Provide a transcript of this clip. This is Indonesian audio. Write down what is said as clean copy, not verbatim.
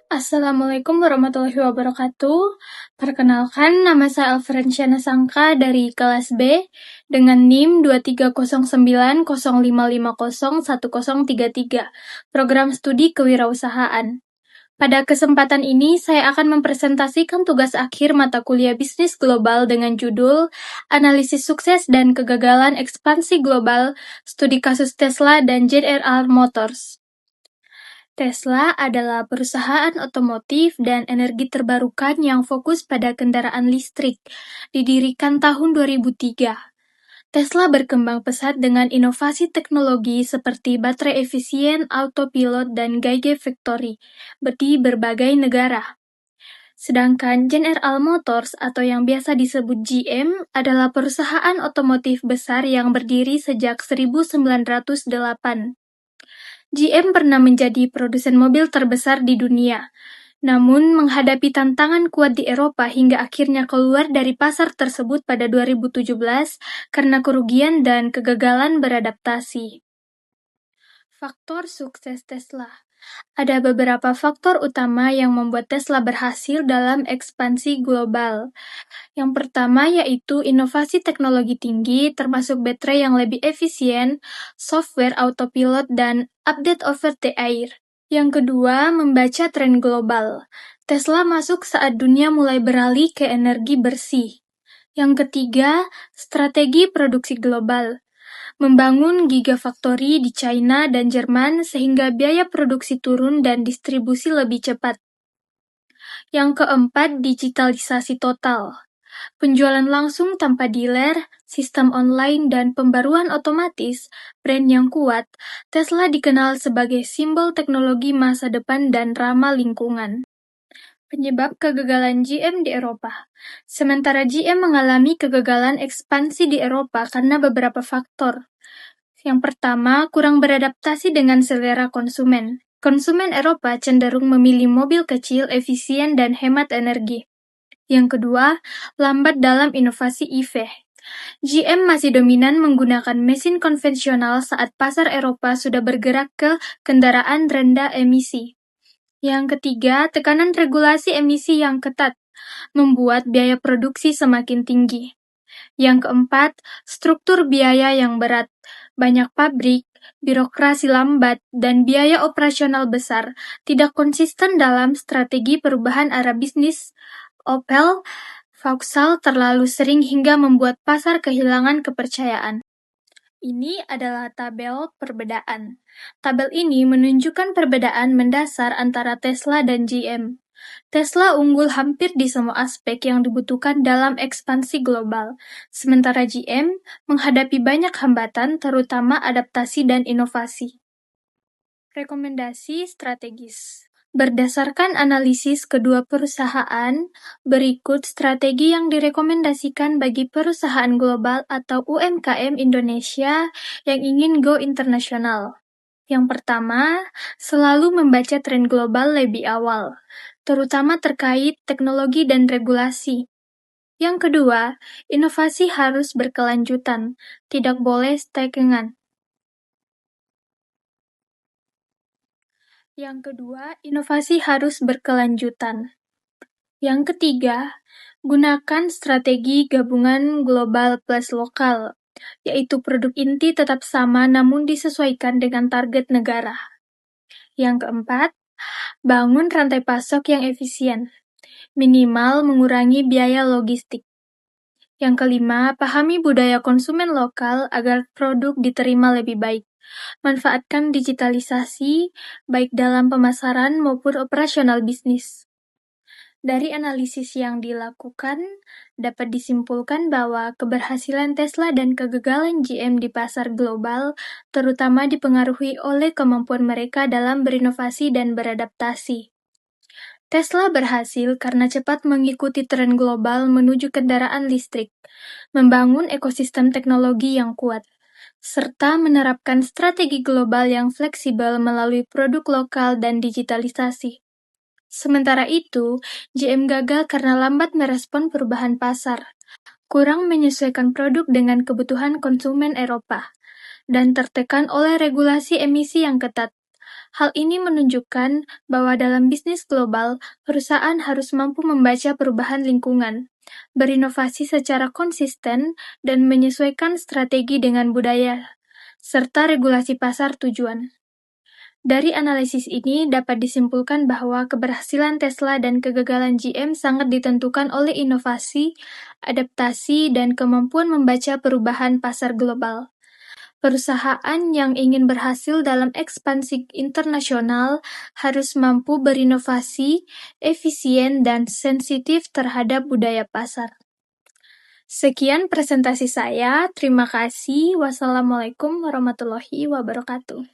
Assalamualaikum warahmatullahi wabarakatuh. Perkenalkan, nama saya Alfrensyana Sangka dari kelas B dengan NIM 230905501033, Program Studi Kewirausahaan. Pada kesempatan ini, saya akan mempresentasikan tugas akhir mata kuliah Bisnis Global dengan judul Analisis Sukses dan Kegagalan Ekspansi Global, Studi Kasus Tesla dan General Motors. Tesla adalah perusahaan otomotif dan energi terbarukan yang fokus pada kendaraan listrik, didirikan tahun 2003. Tesla berkembang pesat dengan inovasi teknologi seperti baterai efisien, autopilot, dan gigafactory di berbagai negara. Sedangkan General Motors atau yang biasa disebut GM adalah perusahaan otomotif besar yang berdiri sejak 1908. GM pernah menjadi produsen mobil terbesar di dunia, namun menghadapi tantangan kuat di Eropa hingga akhirnya keluar dari pasar tersebut pada 2017 karena kerugian dan kegagalan beradaptasi. Faktor sukses Tesla. Ada beberapa faktor utama yang membuat Tesla berhasil dalam ekspansi global. Yang pertama yaitu inovasi teknologi tinggi, termasuk baterai yang lebih efisien, software autopilot, dan update over the air. Yang kedua, membaca tren global. Tesla masuk saat dunia mulai beralih ke energi bersih. Yang ketiga, strategi produksi global. Membangun gigafactory di China dan Jerman sehingga biaya produksi turun dan distribusi lebih cepat. Yang keempat, digitalisasi total. Penjualan langsung tanpa dealer, sistem online, dan pembaruan otomatis, brand yang kuat, Tesla dikenal sebagai simbol teknologi masa depan dan ramah lingkungan. Penyebab kegagalan GM di Eropa. Sementara GM mengalami kegagalan ekspansi di Eropa karena beberapa faktor. Yang pertama, kurang beradaptasi dengan selera konsumen. Konsumen Eropa cenderung memilih mobil kecil, efisien, dan hemat energi. Yang kedua, lambat dalam inovasi EV. GM masih dominan menggunakan mesin konvensional saat pasar Eropa sudah bergerak ke kendaraan rendah emisi. Yang ketiga, tekanan regulasi emisi yang ketat membuat biaya produksi semakin tinggi. Yang keempat, struktur biaya yang berat. Banyak pabrik, birokrasi lambat, dan biaya operasional besar tidak konsisten dalam strategi perubahan arah bisnis. Opel, Vauxhall terlalu sering hingga membuat pasar kehilangan kepercayaan. Ini adalah tabel perbedaan. Tabel ini menunjukkan perbedaan mendasar antara Tesla dan GM. Tesla unggul hampir di semua aspek yang dibutuhkan dalam ekspansi global, sementara GM menghadapi banyak hambatan terutama adaptasi dan inovasi. Rekomendasi strategis. Berdasarkan analisis kedua perusahaan, berikut strategi yang direkomendasikan bagi perusahaan global atau UMKM Indonesia yang ingin go internasional. Yang pertama, selalu membaca tren global lebih awal, terutama terkait teknologi dan regulasi. Yang kedua, inovasi harus berkelanjutan, tidak boleh stagnan. Yang kedua, inovasi harus berkelanjutan. Yang ketiga, gunakan strategi gabungan global plus lokal, yaitu produk inti tetap sama namun disesuaikan dengan target negara. Yang keempat, bangun rantai pasok yang efisien, minimal mengurangi biaya logistik. Yang kelima, pahami budaya konsumen lokal agar produk diterima lebih baik. Manfaatkan digitalisasi, baik dalam pemasaran maupun operasional bisnis. Dari analisis yang dilakukan, dapat disimpulkan bahwa keberhasilan Tesla dan kegagalan GM di pasar global terutama dipengaruhi oleh kemampuan mereka dalam berinovasi dan beradaptasi. Tesla berhasil karena cepat mengikuti tren global menuju kendaraan listrik, membangun ekosistem teknologi yang kuat, serta menerapkan strategi global yang fleksibel melalui produk lokal dan digitalisasi. Sementara itu, GM gagal karena lambat merespon perubahan pasar, kurang menyesuaikan produk dengan kebutuhan konsumen Eropa, dan tertekan oleh regulasi emisi yang ketat. Hal ini menunjukkan bahwa dalam bisnis global, perusahaan harus mampu membaca perubahan lingkungan, berinovasi secara konsisten, dan menyesuaikan strategi dengan budaya, serta regulasi pasar tujuan. Dari analisis ini dapat disimpulkan bahwa keberhasilan Tesla dan kegagalan GM sangat ditentukan oleh inovasi, adaptasi, dan kemampuan membaca perubahan pasar global. Perusahaan yang ingin berhasil dalam ekspansi internasional harus mampu berinovasi, efisien, dan sensitif terhadap budaya pasar. Sekian presentasi saya. Terima kasih. Wassalamualaikum warahmatullahi wabarakatuh.